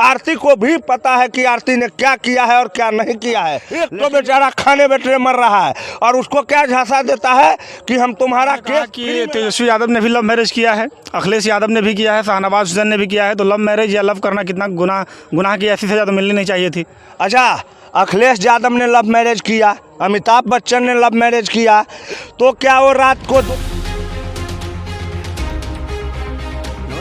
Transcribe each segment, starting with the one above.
आरती को भी पता है कि आरती ने क्या किया है और क्या नहीं किया है। एक तो बेचारा खाने बैठे मर रहा है और उसको क्या झांसा देता है कि हम तुम्हारा केस कि तेजस्वी यादव ने भी लव मैरिज किया है, अखिलेश यादव ने भी किया है, शाहनवाज हुसैन ने भी किया है, तो लव मैरिज या लव करना कितना गुनाह की ऐसी सजा तो मिलनी नहीं चाहिए थी। अच्छा, अखिलेश यादव ने लव मैरिज किया, अमिताभ बच्चन ने लव मैरिज किया, तो क्या वो रात को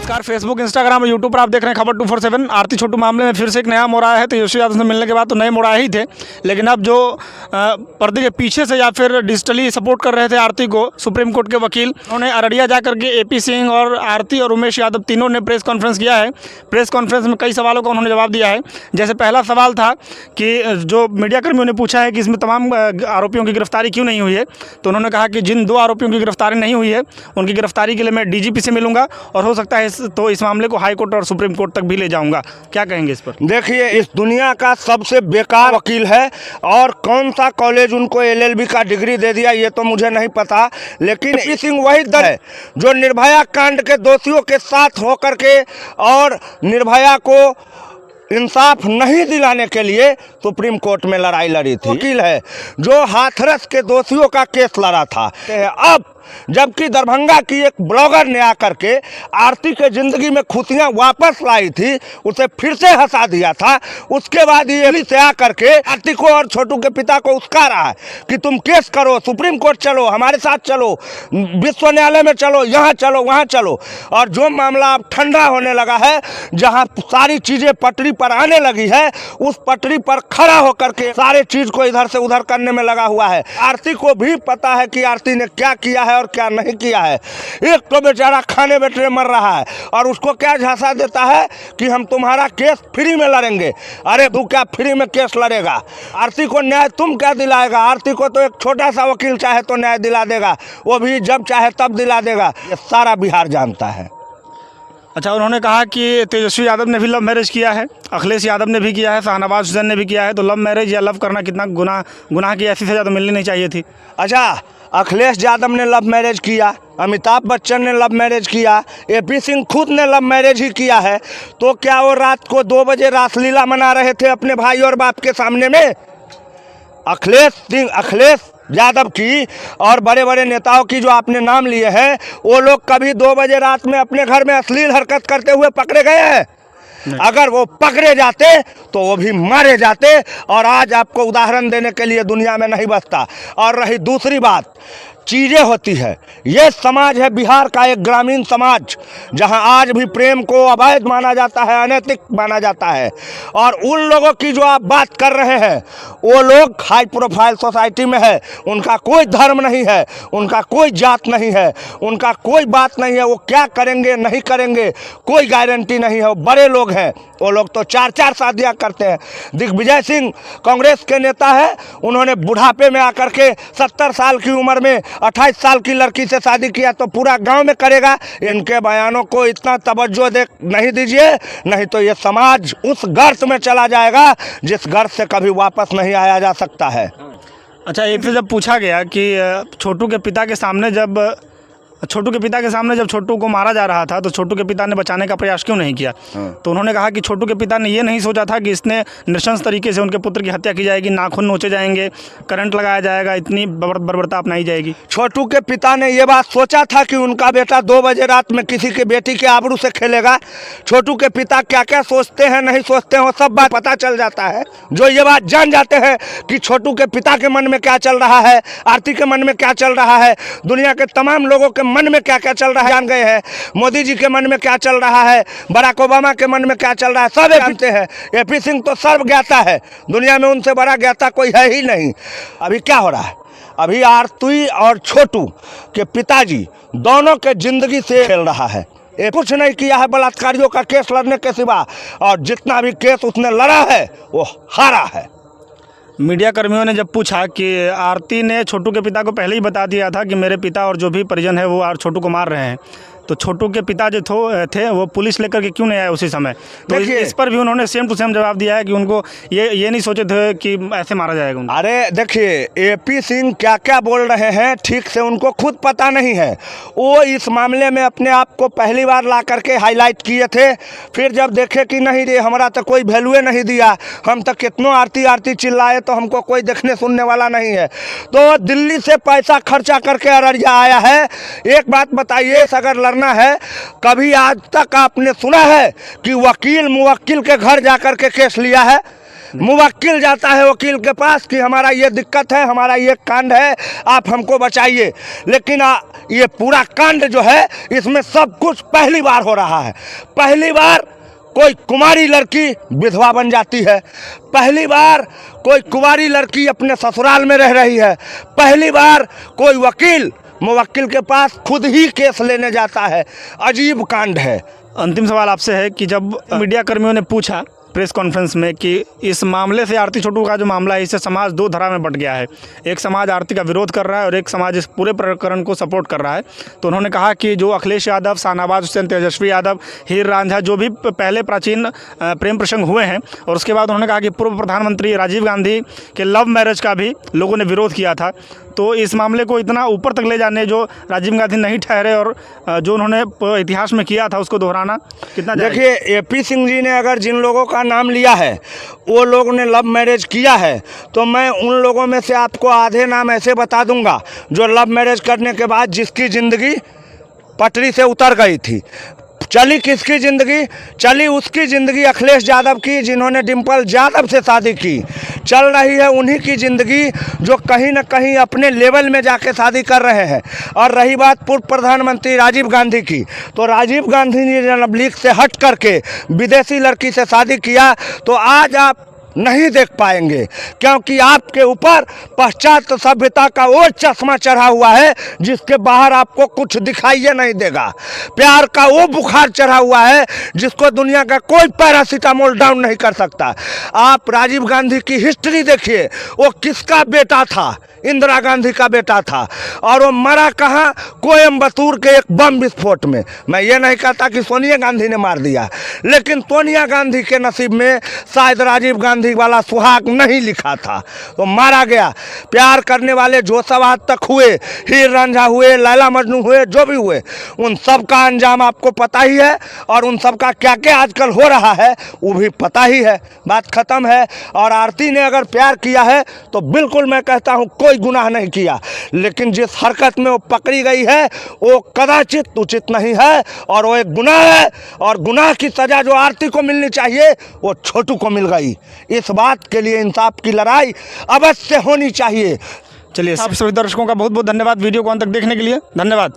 नमस्कार, फेसबुक, इंस्टाग्राम और यूट्यूब पर आप देख रहे हैं खबर 247। आरती छोटू मामले में फिर से एक नया मोड़ आया है। तेजस्वी यादव से मिलने के बाद तो नए मोड़ आए ही थे, लेकिन अब जो पर्दे के पीछे से या फिर डिजिटली सपोर्ट कर रहे थे आरती को, सुप्रीम कोर्ट के वकील, उन्होंने अररिया जा करके एपी सिंह और आरती और उमेश यादव तीनों ने प्रेस कॉन्फ्रेंस किया है। प्रेस कॉन्फ्रेंस में कई सवालों का उन्होंने जवाब दिया है। जैसे पहला सवाल था कि जो मीडिया कर्मियों ने पूछा है कि इसमें तमाम आरोपियों की गिरफ्तारी क्यों नहीं हुई है, तो उन्होंने कहा कि जिन 2 आरोपियों की गिरफ्तारी नहीं हुई है उनकी गिरफ्तारी के लिए मैं डीजीपी से मिलूंगा और हो सकता है तो इस मामले को हाई कोर्ट और सुप्रीम कोर्ट तक भी ले जाऊंगा। क्या कहेंगे इस पर? देखिए, इस दुनिया का सबसे बेकार वकील है और कौन सा कॉलेज उनको एलएलबी का डिग्री दे दिया ये तो मुझे नहीं पता, लेकिन एपी सिंह वही दल है जो निर्भया कांड के दोषियों के साथ होकर के और निर्भया को इंसाफ नहीं दिलाने के लिए सुप्रीम कोर्ट में लड़ाई लड़ी थी। वकील है जो हाथरस के दोषियों का केस लड़ा था। अब जबकि दरभंगा की एक ब्लॉगर ने आकर के आरती के जिंदगी में खुशियां वापस लाई थी, उसे फिर से हंसा दिया था। उसके बाद ये से आकर के आरती को और छोटू के पिता को उस्का रहा है कि तुम केस करो, सुप्रीम कोर्ट चलो, हमारे साथ चलो, विश्व न्यायालय में चलो, यहाँ चलो, वहाँ चलो। और जो मामला अब ठंडा होने लगा है, जहाँ सारी चीजें पटरी पर आने लगी है, उस पटरी पर खड़ा होकर के सारे चीज को इधर से उधर करने में लगा हुआ है। आरती को भी पता है कि आरती ने क्या किया है और क्या नहीं किया है। एक तो बेचारा खाने बैठे मर रहा है और उसको क्या झांसा देता है कि हम तुम्हारा केस फ्री में लड़ेंगे। अरे तू क्या फ्री में केस लड़ेगा? आरती को न्याय तुम क्या दिलाएगा? आरती को तो एक छोटा सा वकील चाहे तो न्याय दिला देगा, वो भी जब चाहे तब दिला देगा। ये सारा बिहार जानता है। अच्छा, उन्होंने कहा कि तेजस्वी यादव ने भी लव मैरिज किया है, अखिलेश यादव ने भी किया है, शाहनवाज हुसैन ने भी किया है, तो लव मैरिज या लव करना कितना गुनाह की ऐसी सजा तो मिलनी नहीं चाहिए थी। अच्छा, अखिलेश यादव ने लव मैरिज किया, अमिताभ बच्चन ने लव मैरिज किया, एपी सिंह खुद ने लव मैरिज ही किया है, तो क्या वो रात को 2 बजे रासलीला मना रहे थे अपने भाई और बाप के सामने में? अखिलेश यादव की और बड़े बड़े नेताओं की जो आपने नाम लिए हैं, वो लोग कभी 2 बजे रात में अपने घर में अश्लील हरकत करते हुए पकड़े गए हैं? अगर वो पकड़े जाते तो वो भी मारे जाते, और आज आपको उदाहरण देने के लिए दुनिया में नहीं बचता। और रही दूसरी बात, चीज़ें होती है, ये समाज है बिहार का एक ग्रामीण समाज जहां आज भी प्रेम को अवैध माना जाता है, अनैतिक माना जाता है। और उन लोगों की जो आप बात कर रहे हैं, वो लोग हाई प्रोफाइल सोसाइटी में है, उनका कोई धर्म नहीं है, उनका कोई जात नहीं है, उनका कोई बात नहीं है, वो क्या करेंगे नहीं करेंगे कोई गारंटी नहीं है। वो बड़े लोग हैं, वो लोग तो 4-4 शादियाँ करते हैं। दिग्विजय सिंह कांग्रेस के नेता है, उन्होंने बुढ़ापे में आकर के 70 साल की उम्र में 28 साल की लड़की से शादी किया, तो पूरा गांव में करेगा। इनके बयानों को इतना तवज्जो नहीं दीजिए, नहीं तो ये समाज उस गर्त में चला जाएगा जिस गर्त से कभी वापस नहीं आया जा सकता है। अच्छा, एक से जब पूछा गया कि छोटू के पिता के सामने जब छोटू को मारा जा रहा था तो छोटू के पिता ने बचाने का प्रयास क्यों नहीं किया, तो उन्होंने कहा कि छोटू के पिता ने ये नहीं सोचा था कि इसने नृशंस तरीके से उनके पुत्र की हत्या की जाएगी, नाखून नोचे जाएंगे, करंट लगाया जाएगा, इतनी बर्बरता अपनाई जाएगी। छोटू के पिता ने ये बात सोचा था कि उनका बेटा 2 बजे रात में किसी की बेटी के आबरू से खेलेगा? छोटू के पिता क्या क्या सोचते हैं नहीं सोचते हैं, सब बात पता चल जाता है। जो ये बात जान जाते हैं कि छोटू के पिता के मन में क्या चल रहा है, आरती के मन में क्या चल रहा है, दुनिया के तमाम लोगों के मन में क्या क्या चल रहा है जान गए हैं। मोदी जी के मन में क्या चल रहा है, बराक ओबामा के मन में क्या चल रहा है, सब जानते हैं। एपी सिंह तो सर्व ज्ञाता है, दुनिया में उनसे बड़ा ज्ञाता कोई है ही नहीं। अभी क्या हो रहा है, अभी आरती और छोटू के पिताजी दोनों के जिंदगी से खेल रहा है। ये कुछ नहीं किया है बलात्कारियों का केस लड़ने के सिवा, और जितना भी केस उसने लड़ा है वो हारा है। मीडिया कर्मियों ने जब पूछा कि आरती ने छोटू के पिता को पहले ही बता दिया था कि मेरे पिता और जो भी परिजन है वो छोटू को मार रहे हैं, तो छोटू के पिता जो थे वो पुलिस लेकर के क्यों नहीं आए उसी समय? तो देखिए, इस पर भी उन्होंने सेम टू सेम जवाब दिया है कि उनको ये नहीं सोचे थे कि ऐसे मारा जाएगा उनको। अरे देखिए, एपी सिंह क्या क्या बोल रहे हैं ठीक से उनको खुद पता नहीं है। वो इस मामले में अपने आप को पहली बार ला करके हाईलाइट किए थे, फिर जब देखे कि नहीं रे हमारा तो कोई वैल्यूए नहीं दिया, हम तो कितनों आरती आरती चिल्लाए तो हमको कोई देखने सुनने वाला नहीं है, तो दिल्ली से पैसा खर्चा करके अररिया आया है। एक बात बताइए, अगर लड़ना है, कभी आज तक आपने सुना है कि वकील मुवक्किल के घर जाकर के केस लिया है? मुवक्किल जाता है वकील के पास कि हमारा ये दिक्कत है, हमारा ये कांड है, आप हमको बचाइए। लेकिन ये पूरा कांड जो है इसमें सब कुछ पहली बार हो रहा है। पहली बार कोई कुमारी लड़की विधवा बन जाती है, पहली बार कोई कुंवारी लड़की अपने ससुराल में रह रही है, पहली बार कोई वकील मुवक्किल के पास खुद ही केस लेने जाता है। अजीब कांड है। अंतिम सवाल आपसे है कि जब मीडिया कर्मियों ने पूछा प्रेस कॉन्फ्रेंस में कि इस मामले से आरती छोटू का जो मामला है इससे समाज दो धारा में बट गया है, एक समाज आरती का विरोध कर रहा है और एक समाज इस पूरे प्रकरण को सपोर्ट कर रहा है, तो उन्होंने कहा कि जो अखिलेश यादव, शाहनवाज हुसैन, तेजस्वी यादव, हीर रांझा, जो भी पहले प्राचीन प्रेम प्रसंग हुए हैं, और उसके बाद उन्होंने कहा कि पूर्व प्रधानमंत्री राजीव गांधी के लव मैरिज का भी लोगों ने विरोध किया था, तो इस मामले को इतना ऊपर तक ले जाने जो राजीव गांधी नहीं ठहरे और जो उन्होंने इतिहास में किया था उसको दोहराना कितना? देखिए, एपी सिंह जी ने अगर जिन लोगों का नाम लिया है वो लोग ने लव मैरिज किया है, तो मैं उन लोगों में से आपको आधे नाम ऐसे बता दूंगा जो लव मैरिज करने के बाद जिसकी ज़िंदगी पटरी से उतर गई थी। चली किसकी ज़िंदगी? चली उसकी ज़िंदगी अखिलेश यादव की, जिन्होंने डिम्पल यादव से शादी की। चल रही है उन्हीं की ज़िंदगी जो कहीं न कहीं अपने लेवल में जाके शादी कर रहे हैं। और रही बात पूर्व प्रधानमंत्री राजीव गांधी की, तो राजीव गांधी ने जब लीग से हट करके विदेशी लड़की से शादी किया, तो आज आप नहीं देख पाएंगे, क्योंकि आपके ऊपर पाश्चात्य सभ्यता का वो चश्मा चढ़ा हुआ है जिसके बाहर आपको कुछ दिखाई नहीं देगा। प्यार का वो बुखार चढ़ा हुआ है जिसको दुनिया का कोई पैरासीटामोल डाउन नहीं कर सकता। आप राजीव गांधी की हिस्ट्री देखिए, वो किसका बेटा था? इंदिरा गांधी का बेटा था, और वो मरा कहाँ? कोयम्बतूर के एक बम विस्फोट में। मैं ये नहीं कहता कि सोनिया गांधी ने मार दिया, लेकिन सोनिया गांधी के नसीब में शायद राजीव गांधी वाला सुहाग नहीं लिखा था, तो मारा गया। प्यार करने वाले जो सब आज तक हुए, हीर रांझा हुए, लैला मजनू हुए, जो भी हुए, उन सब का अंजाम आपको पता ही है, और उन सब का क्या क्या आजकल हो रहा है वो भी पता ही है। बात खत्म है। और आरती ने अगर प्यार किया है तो बिल्कुल मैं कहता हूँ कोई गुनाह नहीं किया, लेकिन जिस हरकत में वो पकड़ी गई है वो कदाचित उचित नहीं है, और वो एक गुनाह है, और गुनाह की सजा जो आरती को मिलनी चाहिए वो छोटू को मिल गई। इस बात के लिए इंसाफ की लड़ाई अवश्य होनी चाहिए। चलिए, आप सभी दर्शकों का बहुत बहुत धन्यवाद वीडियो को अंत तक देखने के लिए। धन्यवाद।